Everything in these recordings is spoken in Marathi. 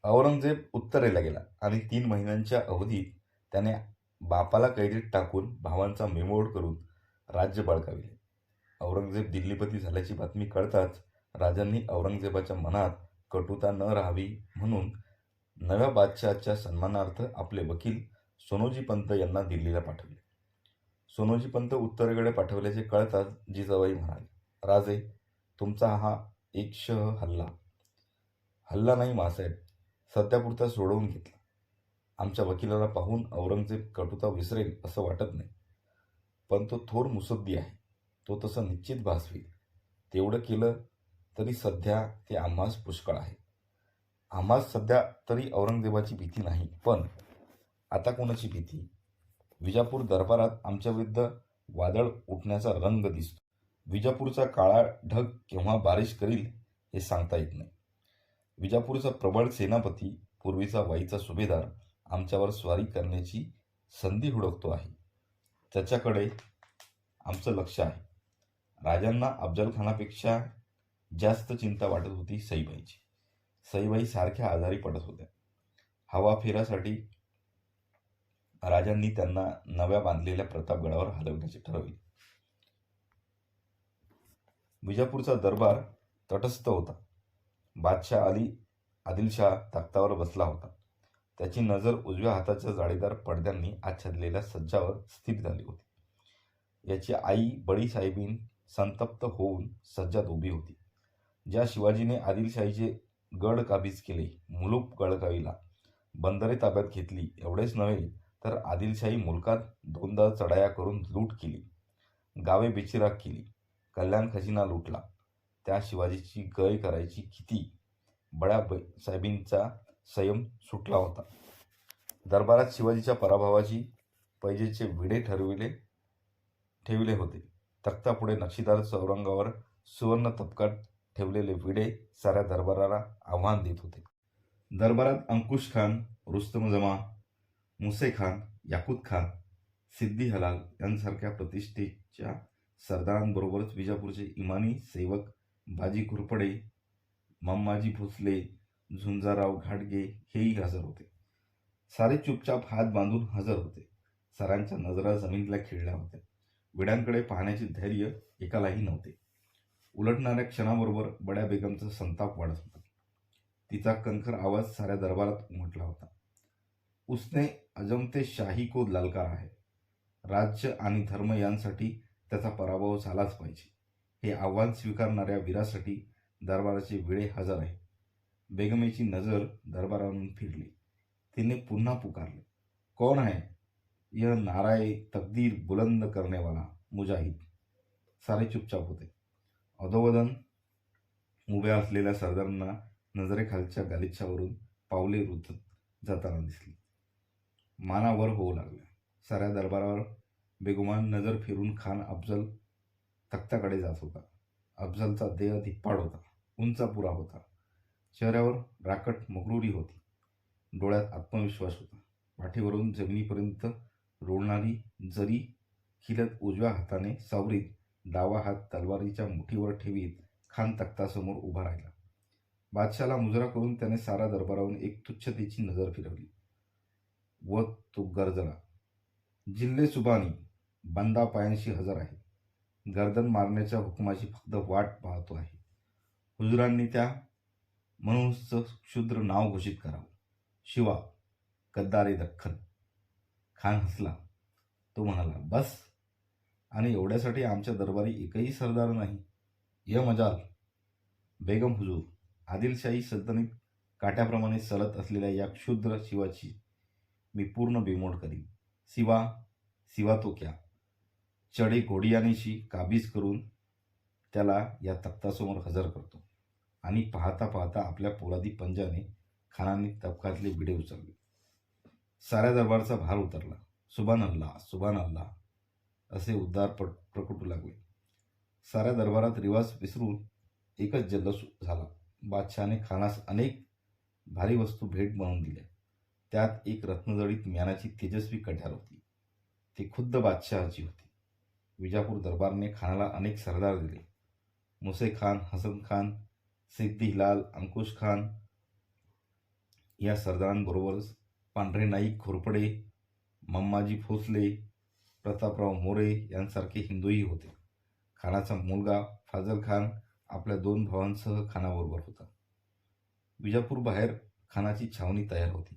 औरंगजेब उत्तरेला गेला आणि 3 महिन्यांच्या अवधीत त्याने बापाला कैदेत टाकून भावांचा मेमोड करून राज्य बळकाविले. औरंगजेब दिल्लीपती झाल्याची बातमी कळताच राजांनी औरंगजेबाच्या मनात कटुता न राहावी म्हणून नव्या बादशहाच्या सन्मानार्थ आपले वकील सोनोजी पंत यांना दिल्लीला पाठवले. सोनोजी पंत उत्तरेकडे पाठवल्याचे कळताच जिजाबाई म्हणाले, राजे, तुमचा हा एकशः हल्ला नाही मासाहेब, सध्यापुरता सोडवून घेतला. आमच्या वकिलाला पाहून औरंगजेब कटुता विसरेल असं वाटत नाही, पण तो थोर मुसद्दी आहे. तो तसं निश्चित भासवी. तेवढं केलं तरी सध्या ते आम्हास पुष्कळ आहे. आम्हास सध्या तरी औरंगजेबाची भीती नाही, पण आता कोणाची भीती? विजापूर दरबारात आमच्या विरुद्ध वादळ उठण्याचा रंग दिसतो. विजापूरचा काळा ढग केव्हा बारिश करील हे सांगता येत नाही. विजापूरचा प्रबळ सेनापती, पूर्वीचा वाईचा सुभेदार आमच्यावर स्वारी करण्याची संधी हुडकतो आहे. त्याच्याकडे आमचं लक्ष आहे. राजांना अफजलखानापेक्षा जास्त चिंता वाटत होती सईबाईची. सईबाई सारख्या आजारी पडत होत्या. हवाफेऱ्यासाठी राजांनी त्यांना नव्या बांधलेल्या प्रतापगडावर हलवण्याचे ठरवले. विजापूरचा दरबार तटस्थ होता. बादशाह आदिलशाह तख्तावर बसला होता. त्याची नजर उजव्या हाताच्या जाळीदार पडद्यांनी आच्छादलेल्या सज्जावर स्थिर झाली होती. याची आई बडीसाहेबीन संतप्त होऊन सज्जात उभी होती. ज्या शिवाजीने आदिलशाहीचे गड काबीज केले, मुलूक बळकाविला, बंदरे ताब्यात घेतली, एवढेच नव्हे तर आदिलशाही मुलकात 2दा चढाया करून लूट केली, गावे बेचिराख केली, कल्याण खजिना लुटला, त्या शिवाजीची गय करायची किती बड्या साहेबींचा संयम सुटला होता. दरबारात शिवाजीच्या पराभवाची पैजेचे विडे ठेवले होते. तख्तापुढे नक्षीदार चौरंगावर सुवर्ण तपकात ठेवलेले विडे साऱ्या दरबाराला आव्हान देत होते. दरबारात अंकुश खान, रुस्तम जमा, मुसे खान, याकूत खान, सिद्दी हलाल यांसारख्या प्रतिष्ठेच्या सरदारांबरोबरच विजापूरचे इमानी सेवक बाजी घोरपडे, मम्माजी भोसले, झुंजाराव घाटगे हेही हजर होते. सारे चुपचाप हात बांधून हजर होते. साऱ्यांच्या नजरा जमिनीला खिळल्या होत्या. विड्यांकडे पाहण्याचे धैर्य एकालाही नव्हते. उलटणाऱ्या क्षणाबरोबर बड्या बेगमचा संताप वाढत होता. तिचा कणखर आवाज साऱ्या दरबारात उमटला होता. उसने अजमते शाही को ललकारा है. राज्य आणि धर्म यांसाठी त्याचा पराभव झालाच पाहिजे. हे आव्हान स्वीकारणाऱ्या वीरासाठी दरबाराचे विडे हजर आहे. बेगमेची नजर दरबारावरून फिरली. तिने पुन्हा पुकारले, कौन है यह नाराए तकदीर बुलंद करने वाला मुजाहिद? सारे चुपचाप होते. अधोवदन उभ्या असलेल्या सरदारांना नजरेखालच्या गालिच्यावरून पावले रुतत जाताना दिसली. मानावर होऊ लागल्या. साऱ्या दरबारावर बेगुमान नजर फिरून खान अफजल तख्ताकडे जात होता. अफजलचा देह धिप्पाड होता, उंचापुरा होता. चेहऱ्यावर राकट मगरुरी होती. डोळ्यात आत्मविश्वास होता. पाठीवरून जमिनीपर्यंत रोळणारी जरी खिलत उजव्या हाताने सावरीत डावा हात तलवारीच्या मुठीवर ठेवीत खान तख्तासमोर उभा राहिला. बादशाला मुजरा करून त्याने सारा दरबारावरून एक तुच्छतेची नजर फिरवली व तो गरजला, जिल्हे सुबानी बंदा पायांशी हजर आहे. गर्दन मारण्याच्या हुकुमाची फक्त वाट पाहतो आहे. हुजुरांनी त्या मनुष्य क्षुद्र नाव घोषित करावं. शिवा, गद्दारे दख्खन. खान हसला. तो म्हणाला, बस, आणि एवढ्यासाठी आमच्या दरबारी एकही सरदार नाही. य मजाल. बेगम हुजूर, आदिलशाही सल्तनत काट्याप्रमाणे सलत असलेल्या या क्षुद्र शिवाची मी पूर्ण बेमोड करीन. सिवा तो क्या. चढे घोडियानेशी काबीज करून त्याला या तख्तासमोर हजर करतो. आणि पाहता पाहता आपल्या पोलादी पंजाने खानाने तबकातले विडे उचलले. साऱ्या दरबारचा भार उतरला. सुभान अल्लाह, सुभान अल्लाह असे उद्गार प्रकटू लागले. साऱ्या दरबारात रिवाज विसरून एकच जल्लोष झाला. बादशहाने खानास अनेक भारी वस्तू भेट म्हणून दिल्या. त्यात एक रत्नजडित म्यानाची तेजस्वी कट्यार होती. ती खुद्द बादशहाची होती. विजापूर दरबारने खानाला अनेक सरदार दिले. मुसे खान, हसन खान, सिद्दी हिलाल, अंकुश खान, या सरदारांबरोबरच पांढरे नाईक घोरपडे, मम्माजी भोसले, प्रतापराव मोरे यांसारखे हिंदूही होते. खानाचा मुलगा फाजल खान आपल्या 2 भावांसह खानाबरोबर होता. विजापूरबाहेर खानाची छावणी तयार होती.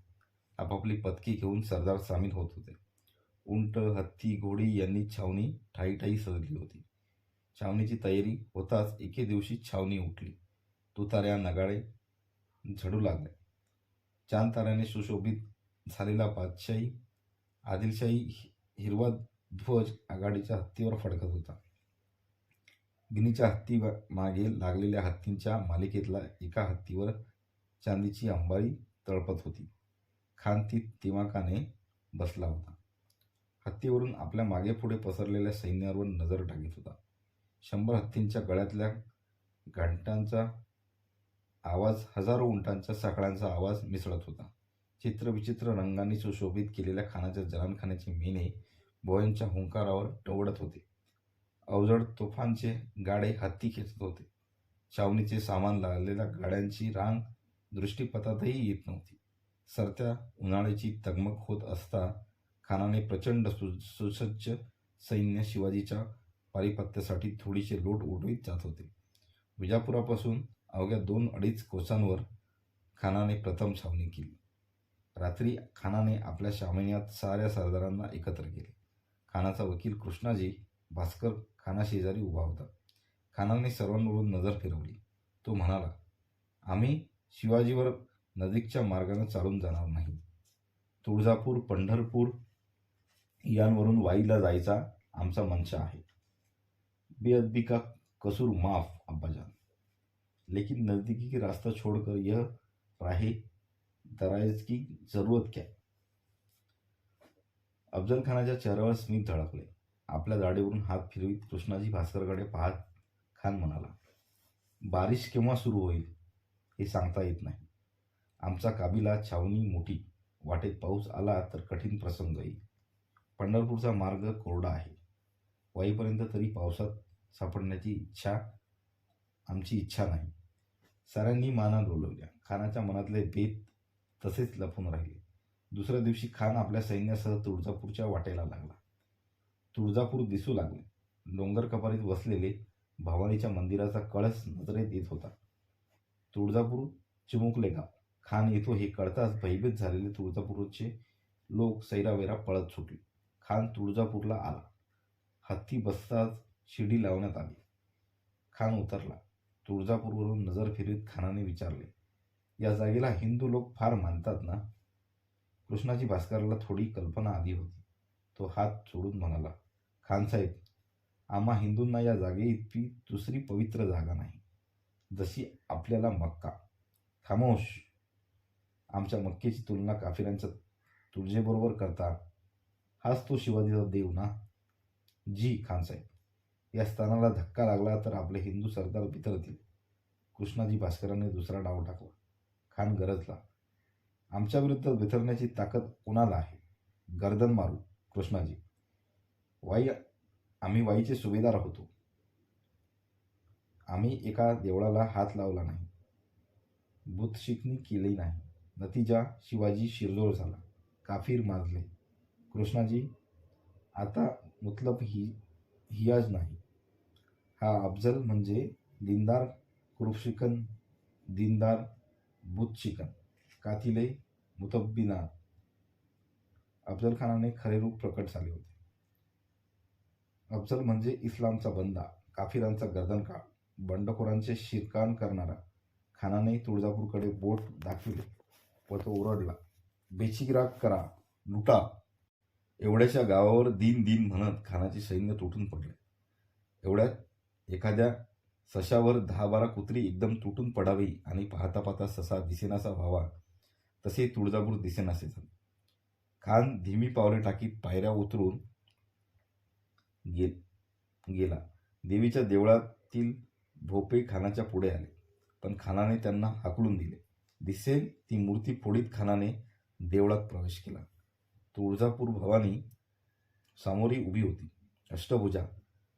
आपापली पदकी घेऊन सरदार सामील होत होते. उंट, हत्ती, घोडी यांनी छावणी ठायी सजली होती. छावणीची तयारी होताच एके दिवशी छावणी उठली. तुताऱ्या, नगाडे झडू लागले. चांद ताऱ्याने सुशोभित झालेला बादशाही आदिलशाही हिरवा ध्वज आघाडीच्या हत्तीवर फडकत होता. गिनीच्या हत्ती मागे लागलेल्या हत्तींच्या मालिकेतला एका हत्तीवर चांदीची अंबारी तळपत होती. खान ती दिमाकाने बसला होता. हत्तीवरून आपल्या मागे पुढे पसरलेल्या सैन्यावर नजर टाकीत होता. 100 हत्तींच्या गळ्यातल्या घंटांचा आवाज हजारो उंटांच्या साखळ्यांचा आवाज मिसळत होता. चित्रविचित्र रंगांनी सुशोभित केलेल्या खानाच्या जनानखान्याचे मेणे भोयांच्या हुंकारावर टवळत होते. अवजड तोफांचे गाडे हत्ती खेचत होते. छावणीचे सामान लागलेल्या गाड्यांची रांग दृष्टीपथातही येत नव्हती. सरत्या उन्हाळ्याची तगमग होत असता खानाने प्रचंड सुसज्ज सैन्य शिवाजीच्या पारिपत्यासाठी थोडीशी लोट उडवीत जात होते. विजापुरापासून अवघ्या 2-2.5 कोसांवर खानाने प्रथम छावणी केली. रात्री खानाने आपल्या सामन्यात साऱ्या सरदारांना एकत्र केले. खानाचा वकील कृष्णाजी भास्कर खानाशेजारी उभा होता. खानाने सर्वांवरून नजर फिरवली. तो म्हणाला, आम्ही शिवाजीवर नजीकच्या मार्गाने चालून जाणार नाही. तुळजापूर, पंढरपूर यांवरून वाईला जायचा आमचा मंशा है. बेअदबी का कसूर माफ अब्बाजान, लेकिन नजदीकी की रास्ता छोड़कर यह राहे दराज की जरूरत क्या. अफजल खानाच्या चेहऱ्यावर स्मित झळकले. आपल्या दाढीवरून हात फिरवीत कृष्णाजी भास्करकडे पाहत खान म्हणाला, बारिश केव्हा सुरू होईल हे सांगता येत नाही. आमचा काबिला, छावणी मोठी, वाटेत पाऊस आला तर कठीण प्रसंग येईल. पंढरपूरचा मार्ग कोरडा आहे. वाईपर्यंत तरी पावसात सापडण्याची आमची इच्छा नाही. साऱ्यांनी माना डोलवल्या. खानाच्या मनातले बेत तसेच लपून राहिले. दुसऱ्या दिवशी खान आपल्या सैन्यासह तुळजापूरच्या वाटेला लागला. तुळजापूर दिसू लागले. डोंगर कपारीत वसलेले भवानीच्या मंदिराचा कळस नजरेत येत होता. तुळजापूर चिमुकले गाव. खान येतो हे कळताच भयभीत झालेले तुळजापूरचे लोक सैरावैरा पळत सुटले. खान तुळजापूरला आला. हत्ती बसताच शिडी लावण्यात आली. खान उतरला. तुळजापूरवरून नजर फिरवीत खानाने विचारले, या जागेला हिंदू लोक फार मानतात ना. कृष्णाजी भास्करला थोडी कल्पना आली होती. तो हात जोडून म्हणाला, खानसाहेब, आम्हा हिंदूंना या जागेइतकी दुसरी पवित्र जागा नाही. जशी आपल्याला मक्का. खामोश. आमच्या मक्केची तुलना काफिरांच्या तुळजेबरोबर करता. हाच तो शिवाजीचा देव ना. जी खानसाहेब, या स्थानाला धक्का लागला तर आपले हिंदू सरदार बिथरतील. कृष्णाजी भास्करांनी दुसरा डाव टाकला. खान गरजला, आमच्या विरुद्ध बिथरण्याची ताकद कोणाला आहे. गर्दन मारू कृष्णाजी. आम्ही वाईचे सुभेदार होतो. आम्ही एका देवळाला हात लावला नाही, बुतशिकणी केली नाही. नतीजा शिवाजी शिरजोळ झाला. काफीर माजले. कृष्णाजी, आता मतलब हियाज नाही. हा अफजल म्हणजे दीनदार कुरुशिकन, दीनदार बुतशिकन, कातिले मुतब्बिनार. अफजल खानाने खरे रूप प्रकट झाले होते. अफजल म्हणजे इस्लामचा बंदा, काफिरांचा गर्दनकाळ, बंडखोरांचे शिरकाण करणारा. खानाने तुळजापूरकडे बोट दाखविले व तो ओरडला, बेचिराग करा, लुटा. एवढ्याच्या गावावर दिन दिन म्हणत खानाचे सैन्य तुटून पडले. एवढ्यात एखाद्या सशावर 10-12 कुत्री एकदम तुटून पडावी आणि पाहता पाहता ससा दिसेनासा व्हावा, तसे तुळजापूर दिसेनासे झाले. खान धीमी पावले टाकीत पायऱ्या उतरून गेला. देवीच्या देवळातील भोपे खानाच्या पुढे आले, पण खानाने त्यांना हाकलून दिले. दिसेल ती मूर्ती फोडीत खानाने देवळात प्रवेश केला. तुळजापूर भवानी सामोरी उभी होती, अष्टभुजा.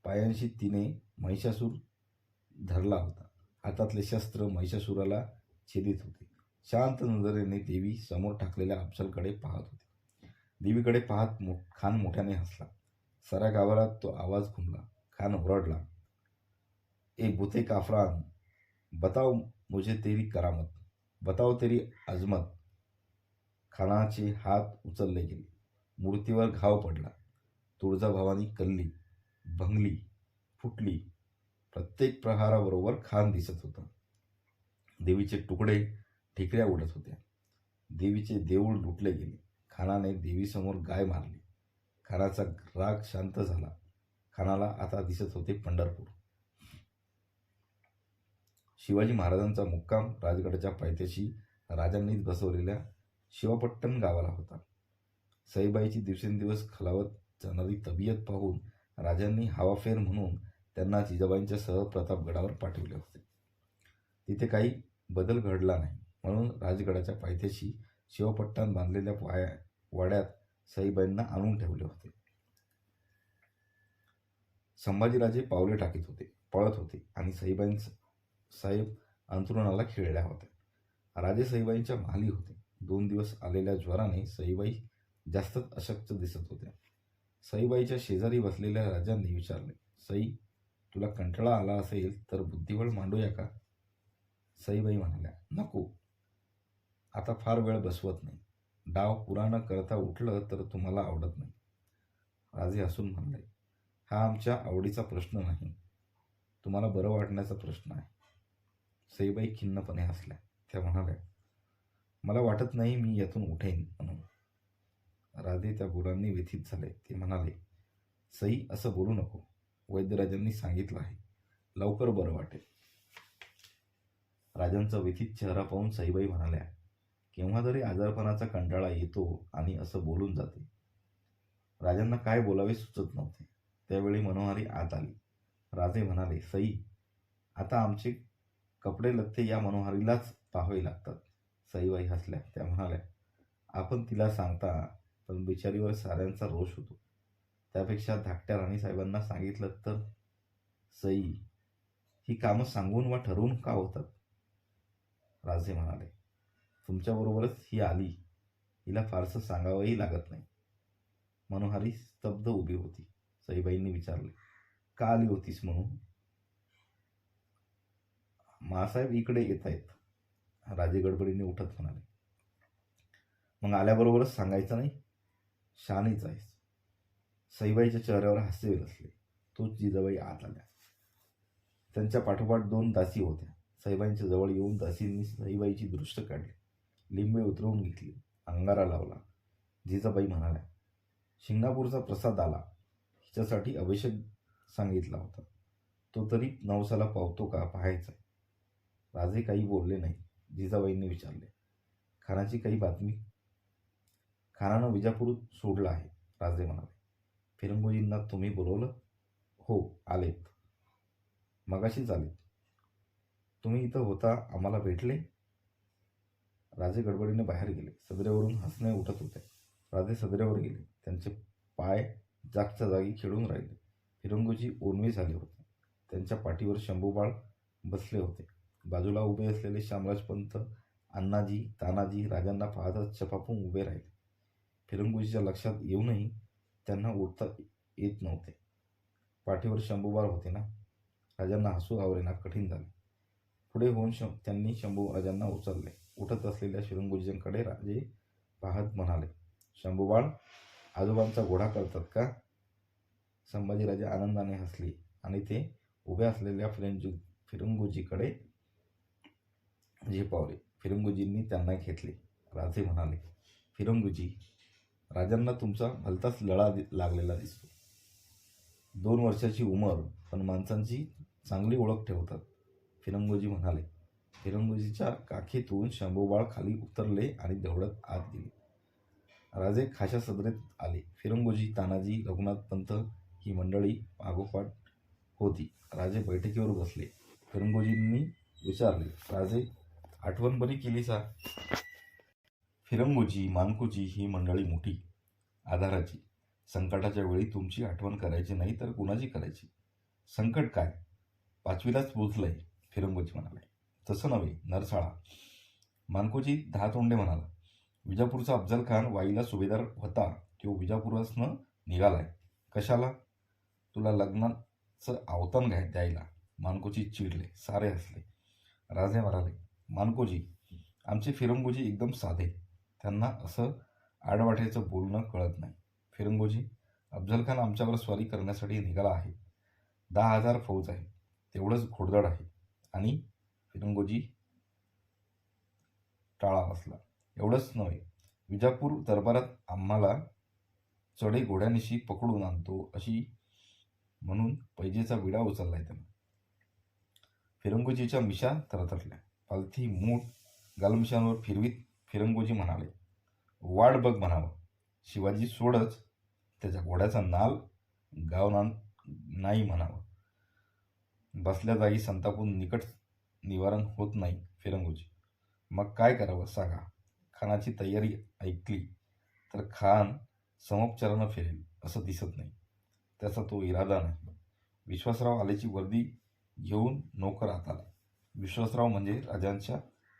पायांशी तिने महिषासूर धरला होता. हातातले शस्त्र महिषासुराला छेदित होते. शांत नजरेने देवी समोर टाकलेल्या अफजलकडे पाहत होती. देवीकडे पाहत खान मोठ्याने हसला. साऱ्या गावात तो आवाज घुमला. खान ओरडला, ए बुते काफरान, बताओ मुझे तेरी करामत, बताओ तेरी अजमत. खानाचे हात उचलले गेले. मूर्तीवर घाव पडला. तुळजाभवानी कल्ली, भंगली, फुटली. प्रत्येक प्रहाराबरोबर खान दिसत होता. देवीचे तुकडे ठिकऱ्या उडत होत्या. देवीचे देऊळ लुटले गेले. खानाने देवीसमोर गाय मारली. खानाचा राग शांत झाला. खानाला आता दिसत होते पंढरपूर. शिवाजी महाराजांचा मुक्काम राजगडाच्या पायथ्याशी राजांनीच बसवलेल्या शिवापट्टण गावाला होता. सईबाईची दिवसेंदिवस खालावत जाणारी तब्येत पाहून राजांनी हवाफेर म्हणून त्यांना जिजाबाईंच्या सह प्रतापगडावर पाठवले होते. तिथे काही बदल घडला नाही म्हणून राजगडाच्या पायथ्याशी शिवपट्टण बांधलेल्या वाड्यात सईबाईंना आणून ठेवले होते. संभाजीराजे पावले टाकीत होते, पळत होते आणि साहेब अंथरुणाला खिळल्या होत्या. राजे सईबाईंच्या महाली होते. 2 दिवस आलेल्या ज्वराने सईबाई जास्तच अशक्त दिसत होत्या. सईबाईच्या शेजारी बसलेल्या राजांनी विचारले, सई, तुला कंटाळा आला असेल तर बुद्धिबळ मांडूया का? सईबाई म्हणाल्या, नको, आता फार वेळ बसवत नाही. डाव पुरा न करता उठलं तर तुम्हाला आवडत नाही. राजे हसून म्हणाले, हा आमच्या आवडीचा प्रश्न नाही, तुम्हाला बरं वाटण्याचा प्रश्न आहे. सईबाई खिन्नपणे हसल्या. त्या म्हणाल्या, मला वाटत नाही मी यातून उठेन म्हणून. राजे त्या बोलांनी व्यथित झाले. ते म्हणाले, सई, असं बोलू नको. वैद्यराजांनी सांगितलं आहे, लवकर बरं वाटेल. राजांचा व्यथित चेहरा पाहून सईबाई म्हणाल्या, केव्हा तरी आजारपणाचा कंटाळा येतो आणि असं बोलून जाते. राजांना काय बोलावे सुचत नव्हते. त्यावेळी मनोहारी आत आली. राजे म्हणाले, सई, आता आमचे कपडे लत्ते या मनोहारीलाच पाहावे लागतात. सईबाई हसल्या. त्या म्हणाल्या, आपण तिला सांगता पण बिचारीवर साऱ्यांचा रोष होतो. त्यापेक्षा धाकट्या राणीसाहेबांना सांगितलं तर. सई, ही कामं सांगून वा ठरवून का होतात? राजे म्हणाले, तुमच्याबरोबरच ही आली, हिला फारसं सांगावंही लागत नाही. मनोहारी स्तब्ध उभी होती. सईबाईंनी विचारले, का आली होतीस म्हणून? मासाहेब इकडे येत आहेत. राजे गडबडीने उठत म्हणाले, मग आल्याबरोबरच सांगायचं नाही? शहाणीच आहेस. सईबाईच्या चेहऱ्यावर हास्य विलसले. तोच जिजाबाई आत आल्या. त्यांच्या पाठोपाठ 2 दासी होत्या. सईबाईंच्या जवळ येऊन दासींनी सईबाईची दृष्ट काढली, लिंबे उतरवून घेतली, अंगारा लावला. जिजाबाई म्हणाल्या, शिंगणापूरचा प्रसाद आला, हिच्यासाठी अभिषेक सांगितला होता, तो तरी नवसाला पावतो का पाहायचा. राजे काही बोलले नाही. जिजाबाईंनी विचारले, खानाची काही बातमी? खानानं विजापूर सोडलं आहे. राजे म्हणाले, फिरंगोजींना तुम्ही बोलवलं? हो, आलेत. मगाशीच आलेत. तुम्ही इथं होता, आम्हाला भेटले? राजे गडबडीने बाहेर गेले. सदरेवरून हसणे उठत होते. राजे सदरेवर गेले. त्यांचे पाय जागच्या जागी खेळून राहिले. फिरंगोजी ओनवे झाले होते. त्यांच्या पाठीवर शंभूबाळ बसले होते. बाजूला उभे असलेले शामराजपंत, अण्णाजी, तानाजी राजांना पाहतच चपापून उभे राहिले. फिरंगोजीच्या लक्षात येऊनही त्यांना उठता येत नव्हते. पाठीवर शंभूबाळ होते ना. राजांना हसू आवरेना, कठीण झाले. पुढे होऊन त्यांनी शंभूराजांना उचलले. उठत असलेल्या फिरंगोजींकडे राजे पाहत म्हणाले, शंभूबाळ, आजोबांचा घोडा करतात का? संभाजीराजे आनंदाने हसले आणि ते उभ्या असलेल्या फिरंगोजीकडे झेपावले. फिरंगोजींनी त्यांना घेतले. राजे म्हणाले, फिरंगोजी, राजांना तुमचा भलताच लळा लागलेला दिसतो. 2 वर्षाची उमर, पण माणसांची चांगली ओळख ठेवतात. फिरंगोजी म्हणाले. फिरंगोजीच्या काखेतून शंभूबाळ खाली उतरले आणि दौडत आत गेले. राजे खाशा सदरेत आले. फिरंगोजी, तानाजी, रघुनाथपंत ही मंडळी मागोपाठ होती. राजे बैठकीवर बसले. फिरंगोजींनी विचारले, राजे, आठवण बरी केली सा? फिरंगोजी, मानकोजी ही मंडळी मोठी, आधाराची. संकटाच्या वेळी तुमची आठवण करायची नाही तर कुणाची करायची? संकट काय, 5वीलाच पोचलंय, फिरंगोजी म्हणाले. तसं नव्हे, नरसाळा. मानकोजी दहा तोंडे म्हणाला, विजापूरचा अफजल खान वाईला सुभेदार होता, तो विजापुरासनं निघालाय. कशाला? तुला लग्नाचं आवतण द्यायला. मानकोजी चिडले, सारे हसले. राजे म्हणाले, मानकोजी, आमचे फिरंगोजी एकदम साधे, त्यांना असं आडवाट्याचं बोलणं कळत नाही. फिरंगोजी, अफजल खान आमच्यावर स्वारी करण्यासाठी निघाला आहे. 10,000 फौज आहे, तेवढंच घोडदळ आहे. आणि फिरंगोजी टाळा बसला. एवढंच नव्हे, विजापूर दरबारात आम्हाला चढे घोड्यानिशी पकडून आणतो अशी म्हणून पैजेचा विडा उचललाय त्यानं. फिरंगोजीच्या मिशा थरथरल्या. पालथी मूठ गालमिशांवर फिरवीत फिरंगोजी म्हणाले, वाट बघ म्हणावं. शिवाजी सोडच, त्याच्या घोड्याचा नाल गाव नाही म्हणावं. बसल्या जागी संतापून निकट निवारण होत नाही. फिरंगोजी, मग काय करावं सांगा. खानाची तयारी ऐकली तर खान समोपचारानं फिरेल असं दिसत नाही. त्याचा तो इरादा नाही. विश्वासराव आलेची वर्दी घेऊन नौकर आत आला. विश्वासराव म्हणजे राजांच्या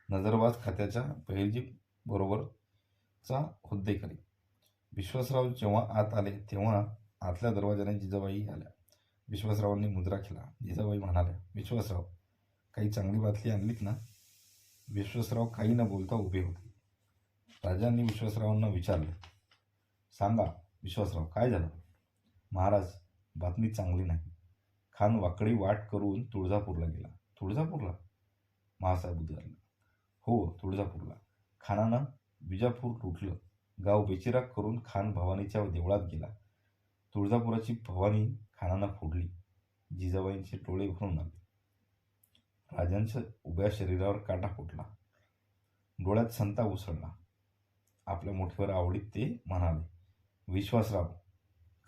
नजरबाज खात्याच्या बहिर्जी बरोबरचा हुद्देकरी. विश्वासराव जेव्हा आत आले तेव्हा आतल्या दरवाजाने जिजाबाई आल्या. विश्वासरावांनी मुद्रा केला. जिजाबाई म्हणाल्या, विश्वासराव, काही चांगली बातली आणलीत ना? विश्वासराव काही न बोलता उभे होते. राजांनी विश्वासरावांना विचारले, सांगा विश्वासराव, काय झालं? महाराज, बातमी चांगली नाही. खान वाकडी वाट करून तुळजापूरला गेला. तुळजापूरला? महासाहेब उद्गारले. हो, तुळजापूरला. खानानं विजापूर लुटलं. गाव बेचिराग करून खान भवानीच्या देवळात गेला. तुळजापुराची भवानी खानानं फोडली. जिजाबाईंचे डोळे भरून आले. राजांच्या उभ्या शरीरावर काटा फुटला. डोळ्यात संताप उसळला. आपल्या मुठीवर आवडीत ते म्हणाले, विश्वासराव,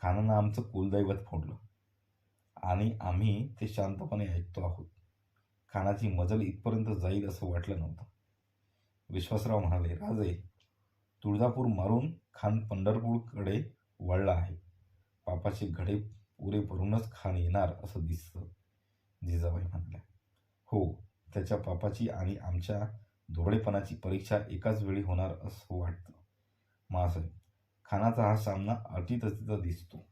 खानानं आमचं कुलदैवत फोडलं आणि आम्ही ते शांतपणे ऐकतो आहोत. खानाची मजल इथपर्यंत जाईल असं वाटलं नव्हतं. विश्वासराव म्हणाले, राजे, तुळजापूर मारून खान पंढरपूरकडे वळला आहे. पापाचे घडे पुरे भरूनच खान येणार असं दिसतं. जिजाबाई म्हणाल्या, हो, त्याच्या पापाची आणि आमच्या धोरडेपणाची परीक्षा एकाच वेळी होणार असं वाटतं. मासाहेब, खानाचा हा सामना अटीतटीचा दिसतो.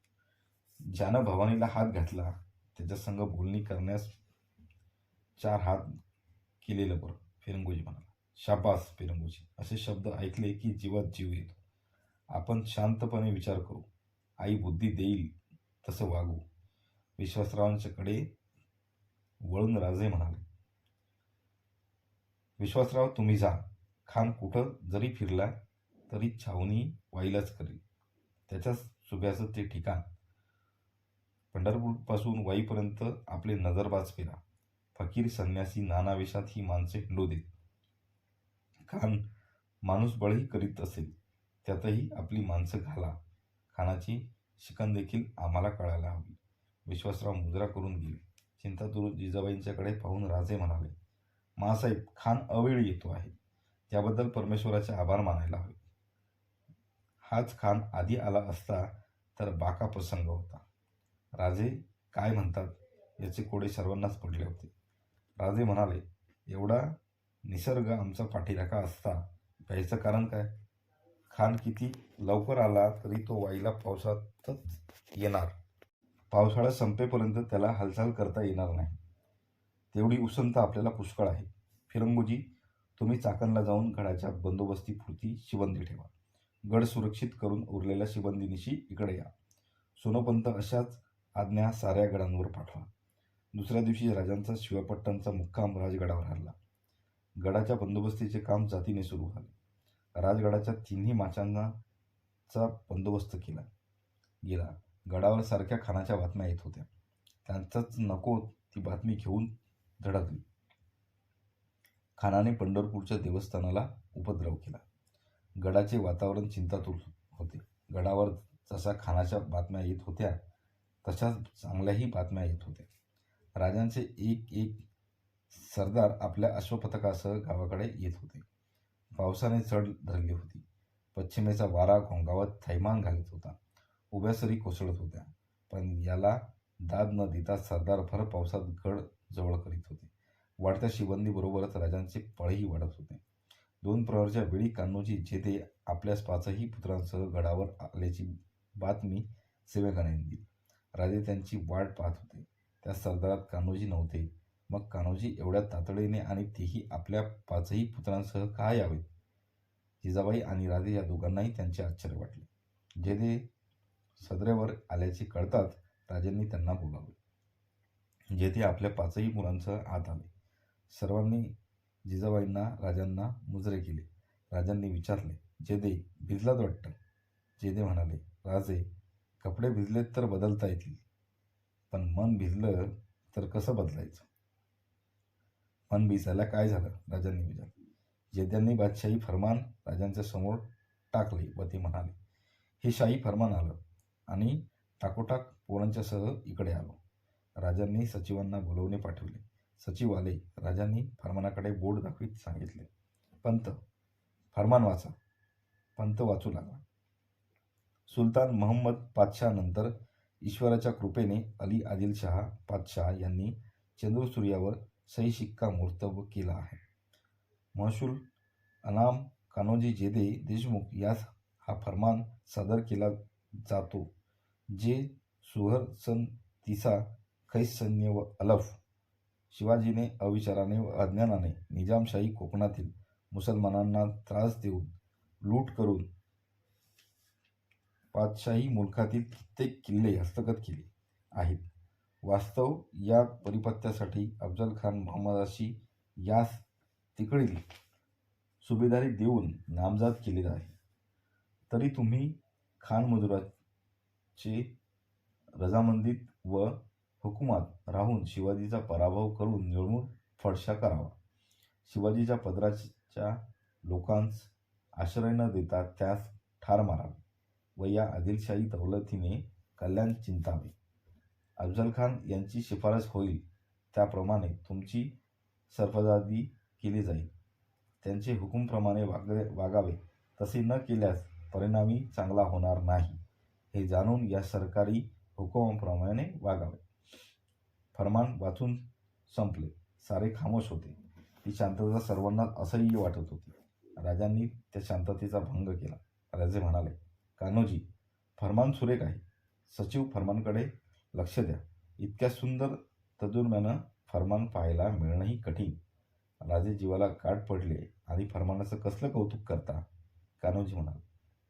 ज्यानं भवानीला हात घातला त्याच्या संग बोलणी करण्यास 4 हात केलेलं बरं. फिरंगोजी म्हणाला, शाबास फिरंगोजी, असे शब्द ऐकले की जीवात जीव येतो. आपण शांतपणे विचार करू. आई बुद्धी देईल तसं वागू. विश्वासरावांच्याकडे वळून राजे म्हणाले, विश्वासराव, तुम्ही जा. खान कुठं जरी फिरला तरी छावणी वाईलाच करेल. त्याच्या सुभ्याचं ते ठिकाण. पंढरपूरपासून वाईपर्यंत आपले नजरबाज फिरा. फकीर संन्यासी नाना वेशात ही माणसे हिंडू देत. खान माणूसबळही करीत असेल, त्यातही आपली माणसं घाला. खानाची शिकण देखील आम्हाला कळायला हवी. विश्वासराव मुजरा करून गेले. चिंतातुर जिजाबाईंच्याकडे पाहून राजे म्हणाले, मासाहेब, खान अवेळी येतो आहे, त्याबद्दल परमेश्वराचे आभार मानायला हवे. हाच खान आधी आला असता तर बाका प्रसंग होता. राजे काय म्हणतात याचे कोडे सर्वांनाच पडले होते. राजे म्हणाले, एवढा निसर्ग आमचा पाठीराखा असता भ्यायचं कारण काय? खान किती लवकर आला तरी तो वाईला पावसातच येणार. पावसाळा संपेपर्यंत त्याला हालचाल करता येणार नाही. तेवढी उसंत आपल्याला पुष्कळ आहे. फिरंगोजी, तुम्ही चाकणला जाऊन गडाच्या बंदोबस्तीपुरती शिबंदी ठेवा. गड सुरक्षित करून उरलेल्या शिबंदीनिशी इकडे या. सोनोपंत अशाच आज्ञा साऱ्या गडांवर पाठवा. दुसऱ्या दिवशी राजांचा शिवपट्टणचा मुक्काम राजगडावर हल्ला. गडाच्या बंदोबस्तीचे काम जातीने सुरू झाले. राजगडाच्या तिन्ही माचांचा बंदोबस्त केला गेला. गडावर सारख्या खानाच्या बातम्या येत होत्या. त्यांचाच नको ती बातमी घेऊन धडकली. खानाने पंढरपूरच्या देवस्थानाला उपद्रव केला. गडाचे वातावरण चिंतातूर होते. गडावर जशा खानाच्या बातम्या येत होत्या तशाच चांगल्याही बातम्या येत होत्या. राजांचे एक एक सरदार आपल्या अश्वपथकासह गावाकडे येत होते. पावसाने चढ धरली होती. पश्चिमेचा वारा घोंगावत थैमान घालत होता. उभ्या सरी कोसळत होत्या. पण याला दाद न देता सरदार भर पावसात गड जवळ करीत होते. वाढत्या शिबंदीबरोबरच राजांचे पळही वाढत होते. 2 प्रहरच्या वेळी कान्होजी जेथे आपल्या 5ही पुत्रांसह गडावर आल्याची बातमी सेवकाने दिली. राजे त्यांची वाट पाहत होते. त्या सरदारात कान्होजी नव्हते. मग कान्होजी एवढ्या तातडीने आणि तेही आपल्या 5ही पुत्रांसह का यावेत? जिजाबाई आणि राजे या दोघांनाही त्यांचे आश्चर्य वाटले. जेथे सदरेवर आल्याचे कळताच राजांनी त्यांना बोलावले. जेथे आपल्या 5ही मुलांसह आत आले. सर्वांनी जिजाबाईंना राजांना मुजरे केले. राजांनी विचारले, जेदे भिजलात वाटतं? जेदे म्हणाले, राजे, कपडे भिजलेत तर बदलता येतील, पण मन भिजलं तर कसं बदलायचं? मन भिजायला काय झालं? राजांनी विचारले. जेद्यांनी बादशाही फरमान राजांच्या समोर टाकले व ते म्हणाले, हे शाही फरमान आलं आणि टाकोटाक पोरांच्यासह इकडे आलो. राजांनी सचिवांना बोलवणे पाठवले. सचिव आले. राजांनी फरमानाकडे बोट दाखवीत सांगितले, पंत, फरमान वाचा. पंत वाचू लागला. सुलतान महम्मद पातशाह नंतर ईश्वराच्या कृपेने अली आदिलशाह पातशाह यांनी चंद्रसूर्यावर सही शिक्कामोर्तब केला आहे. महसूल अनाम कान्होजी जेदे देशमुख यास हा फरमान सादर केला जातो, जे सुहर सन तिसा खैस सैन्य व अलफ शिवाजीने अविचाराने व अज्ञानाने निजामशाही कोकणातील मुसलमानांना त्रास देऊन लूट करून पातशाही मुलखातील कित्येक किल्ले हस्तगत केले आहेत. वास्तव या परिपत्यासाठी अफजल खान मोहम्मदाशी यास तिकडील सुभेदारी देऊन नामजाद केले आहे. तरी तुम्ही खान मजुराचे रजामंदीत व हुकुमात राहून शिवाजीचा पराभव करून निवडून फडशा करावा. शिवाजीच्या पदराच्या लोकांस आश्रय न देता त्यास ठार मारावे व या आदिलशाही दौलतीने कल्याण चिंतावे. अफजल खान यांची शिफारस होईल त्याप्रमाणे तुमची सरफराजी केली जाईल. त्यांचे हुकुमप्रमाणे वागावे. तसे न केल्यास परिणामी चांगला होणार नाही, हे जाणून या सरकारी हुकुमाप्रमाणे वागावे. फरमान वाचून संपले. सारे खामोश होते. ती शांतता सर्वांना असह्य वाटत होती. राजांनी त्या शांततेचा भंग केला. राजे म्हणाले, कान्होजी, फरमान सुरेख आहे. सचिव फरमानकडे लक्ष द्या. इतक्या सुंदर तर्जुम्यानं फरमान पाहायला मिळणंही कठीण. राजे जीवाला गाठ पडले आणि फरमानाचं कसलं कौतुक करता? कान्होजी म्हणाले.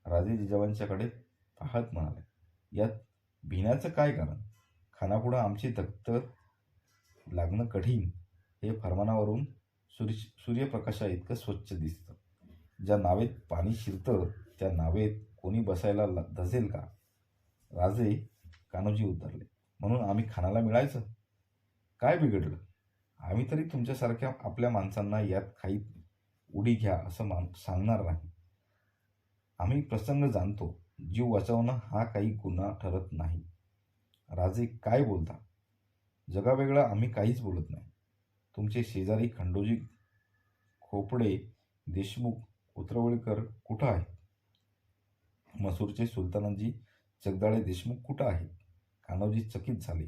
राजे जिजाबाईंच्याकडे पाहत म्हणाले, यात भिण्याचं काय कारण? खानापुढं आमची तख्त लागणं कठीण. हे फरमानावरून सूर्यप्रकाशा इतकं स्वच्छ दिसतं. ज्या नावेत पाणी शिरतं त्या नावेत कोणी बसायला धसेल का? राजे, कान्होजी उतरले. म्हणून आम्ही खानाला मिळायचं? काय बिघडलं? आम्ही तरी तुमच्यासारख्या आपल्या माणसांना यात काही उडी घ्या असं सांगणार नाही. आम्ही प्रसंग जाणतो. जीव वाचवणं हा काही गुन्हा ठरत नाही. राजे, काय बोलता? जगावेगळं आम्ही काहीच बोलत नाही. तुमचे शेजारी खंडोजी खोपडे देशमुख उतरवळीकर कुठं आहेत? मसूरचे सुलतानाजी जगदाळे देशमुख कुठं आहेत? कान्होजी चकित झाले.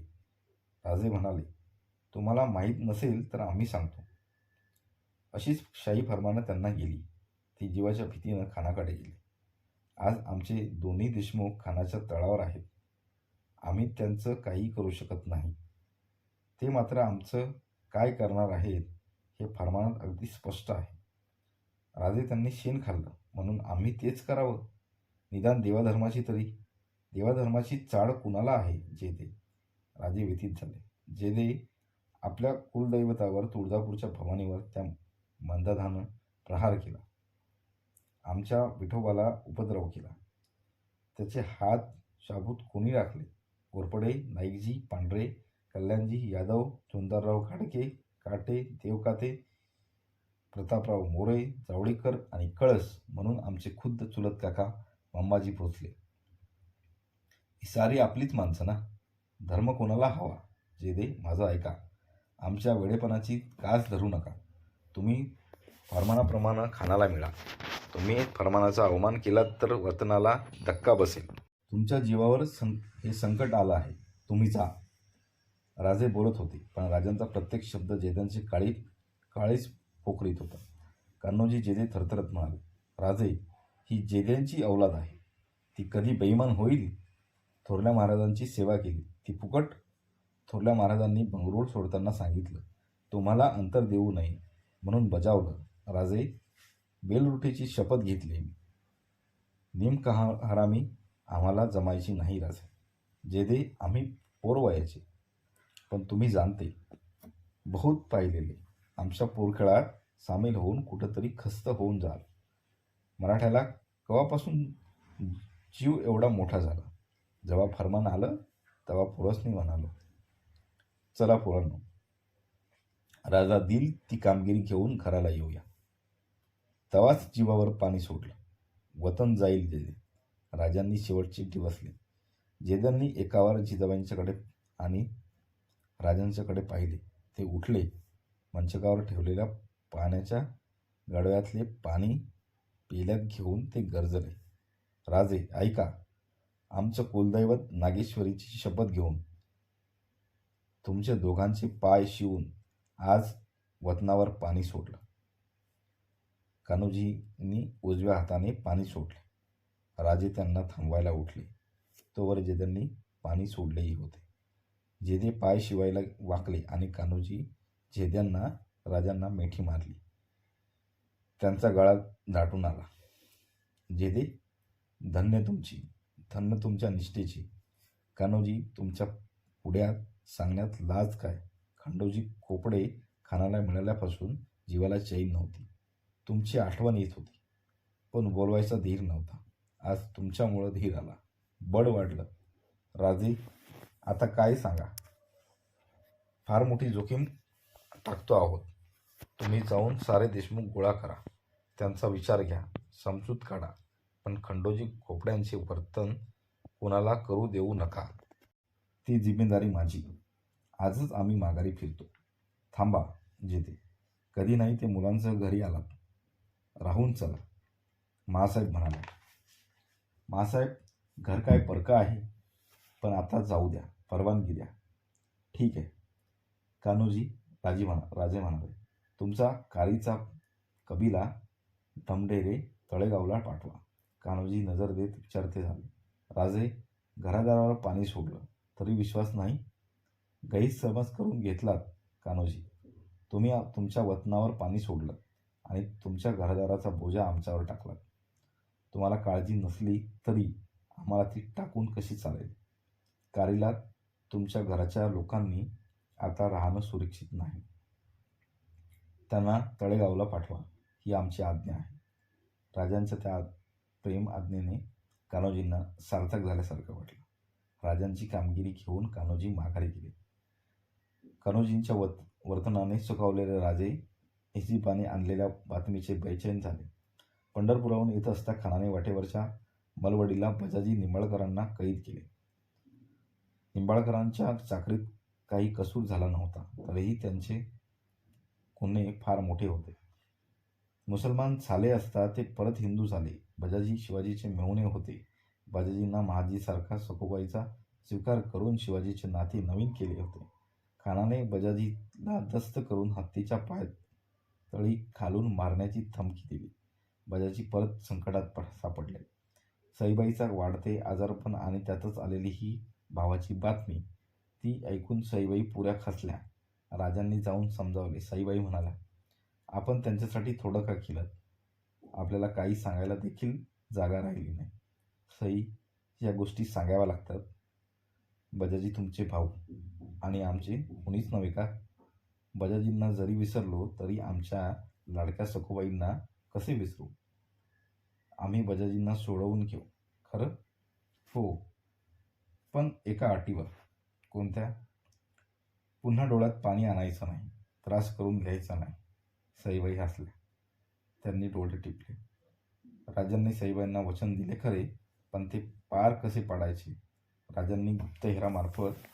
राजे म्हणाले, तुम्हाला माहीत नसेल तर आम्ही सांगतो. अशीच शाही फरमानं त्यांना गेली. ती जीवाच्या भीतीनं खानाकडे गेली. आज आमचे दोन्ही देशमुख खानाच्या तळावर आहेत. आम्ही त्यांचं काही करू शकत नाही. ते मात्र आमचं काय करणार आहेत हे फरमानात अगदी स्पष्ट आहे. राजे, त्यांनी शेण खाल्लं म्हणून आम्ही तेच करावं? निदान देवाधर्माची तरी. देवाधर्माची चाड कुणाला आहे? जेदे. राजे व्यथित झाले. जेदे आपल्या कुलदैवतावर तुळजापूरच्या भवानीवर त्या मंदाधानं प्रहार केला. आमच्या विठोबाला उपद्रव केला. त्याचे हात शाबूत कोणी राखले? घोरपडे, नाईकजी, पांढरे, कल्याणजी, यादव, चुंदरराव घाडके, काटे, देवकाते, प्रतापराव मोरे, जावळीकर आणि कळस म्हणून आमचे खुद्द चुलत काका मंबाजी पोचले. ही सारी आपलीच माणसं ना. धर्म कोणाला हवा? जेदे, माझं ऐका. आमच्या वेडेपणाची कास धरू नका. तुम्ही फरमानाप्रमाणे खानाला मिळा. तुम्ही फरमानाचा अवमान केलात तर वतनाला धक्का बसेल. तुमच्या जीवावर हे संकट आलं आहे. तुम्ही जा. राजे बोलत होते, पण राजांचा प्रत्येक शब्द जेद्यांची काळीच पोखरीत होता. कान्होजी जेदे थरथरत म्हणाले, राजे, ही जेद्यांची औलाद आहे. ती कधी बेईमान होईल? थोरल्या महाराजांची सेवा केली, ती फुकट? थोरल्या महाराजांनी बंगलोर सोडताना सांगितलं, तुम्हाला अंतर देऊ नये म्हणून बजावलं. राजे, बेलरोटीची शपथ घेतली मी. निमका हरामी आम्हाला जमायची नाही राजे. जेदे आम्ही पोरवयाचे, पण तुम्ही जाणते बहुत पाहिलेले. आमच्या पोरखेळात सामील होऊन कुठंतरी खस्त होऊन जाल. मराठ्याला कवापासून जीव एवढा मोठा झाला. जेव्हा फरमान आलं तेव्हा पोरसनी म्हणालो, चला पोरांनो, राजा दिल ती कामगिरी घेऊन घराला येऊया. तेव्हाच जीवावर पाणी सोडलं. वतन जाईल जेदे. राजांनी शेवटची बसली. जेद्यांनी एकावर जिजाबाईंच्याकडे आणि राजांच्याकडे पाहिले. ते उठले. मंचकावर ठेवलेल्या पाण्याच्या गडव्यातले पाणी पेल्यात घेऊन ते गरजले, राजे ऐका, आमचं कुलदैवत नागेश्वरीची शपथ घेऊन तुमच्या दोघांचे पाय शिवून आज वतनावर पाणी सोडलं. कान्होजींनी उजव्या हाताने पाणी सोडले. राजे त्यांना थांबवायला उठले. तोवर जेद्यांनी पाणी सोडलेही होते. जेदे पाय शिवायला वाकले आणि कान्होजी जेद्यांना राजांना मिठी मारली. त्यांचा गळा दाटून आला. जेदे, धन्य तुमची, धन्य तुमच्या निष्ठेची. कान्होजी, तुमच्या पुढ्यात सांगण्यात लाज काय? खंडोजी खोपडे खानाला मिळाल्यापासून जीवाला चैन नव्हती. तुमची आठवण येत होती, पण बोलवायचा धीर नव्हता. आज तुमच्यामुळं धीर आला, बळ वाढलं. राजे, आता काय सांगा? फार मोठी जोखीम टाकतो आहोत. तुम्ही जाऊन सारे देशमुख गोळा करा, त्यांचा विचार घ्या, समजूत काढा, पण खंडोजी खोपड्यांचे वर्तन कोणाला करू देऊ नका. ती जिम्मेदारी माझी. आजच आम्ही माघारी फिरतो. थांबा जेदे, कधी नाही ते मुलांसह घरी आलात, राहून चला. मासाहेब म्हणाले, मासाहेब, घर काय परकं आहे, पण आता जाऊ द्या, परवानगी द्या. ठीक आहे. कान्होजी राजे म्हणाले, तुमचा काळीचा कबिला दमढेरे तळेगावला पाठवा. कान्होजी नजर देत विचारते झाले, राजे, घरादारावर पाणी सोडलं तरी विश्वास नाही? गैरसमज करून घेतलात कान्होजी. तुम्ही तुमच्या वतनावर पाणी सोडलं आणि तुमच्या घरादाराचा बोजा आमच्यावर टाकलात. तुम्हाला काळजी नसली तरी आम्हाला ती टाकून कशी चालेल? कारीला तुमच्या घराच्या लोकांनी आता राहणं सुरक्षित नाही. त्यांना तळेगावला पाठवा, ही आमची आज्ञा आहे. राजांच्या त्या प्रेम आज्ञेने कान्होजींना सार्थक झाल्यासारखं वाटलं. राजांची कामगिरी घेऊन कान्होजी माघारी गेले. कान्होजींच्या वर्तनाने सुखावलेले राजे हिजीबाने आणलेल्या बातमीचे बेचैन झाले. पंढरपुराहून येत असता खानाने वाटेवरच्या मलवडीला बजाजी निंबाळकरांना कैद केले. निंबाळकरांच्या चाकरीत काही कसूर झाला नव्हता, तरीही त्यांचे गुन्हे फार मोठे होते. मुसलमान झाले असता ते परत हिंदू झाले. बजाजी शिवाजीचे मेहुणे होते. बजाजींना महाजीसारखा सखुबाईचा स्वीकार करून शिवाजीचे नाते नवीन केले होते. खानाने बजाजीला दस्त करून हत्तीच्या पायतळी खालून मारण्याची धमकी दिली. बजाजी परत संकटात सापडले. सईबाईचा वाढते आजारपण आणि त्यातच आलेली ही भावाची बातमी, ती ऐकून सईबाई पुऱ्या खचल्या. राजांनी जाऊन समजावले. सईबाई म्हणाल्या, आपण त्यांच्यासाठी थोडं का केलं? आपल्याला काही सांगायला देखील जागा राहिली नाही. सई, या गोष्टी सांगाव्या लागतात. बजाजी तुमचे भाऊ आणि आमचे कुणीच नव्हे का? बजाजींना जरी विसरलो तरी आमच्या लाडक्या सखुबाईंना कसे विसरू? आम्ही बजाजींना सोडवून घेऊ. खरं? हो, पण एका अटीवर. कोणत्या? पुन्हा डोळ्यात पाणी आणायचं नाही, त्रास करून घ्यायचा नाही. सईबाई हसल्या. त्यांनी डोळे टिपले. राजांनी सईबाईंना वचन दिले खरे, पण ते पार कसे पाडायचे? राजांनी गुप्तहेरामार्फत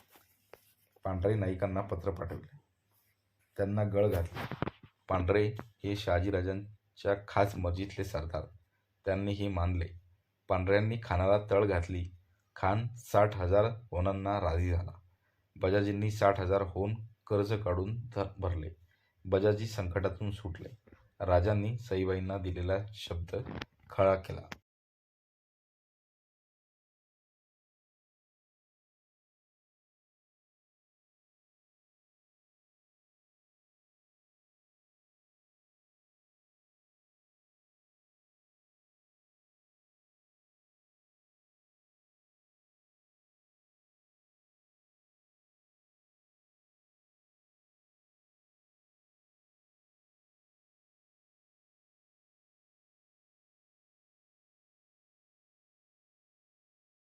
पांढरे नाईकांना पत्र पाठवले. त्यांना गळ घातले. पांढरे हे शहाजीराजांच्या खास मर्जीतले सरदार. त्यांनी हे मानले. पांढऱ्यांनी खानाला तळ घातली. खान 60,000 होनांना राजी झाला. बजाजींनी 60,000 होन कर्ज काढून भरले. बजाजी संकटातून सुटले. राजांनी सईबाईंना दिलेला शब्द खरा केला.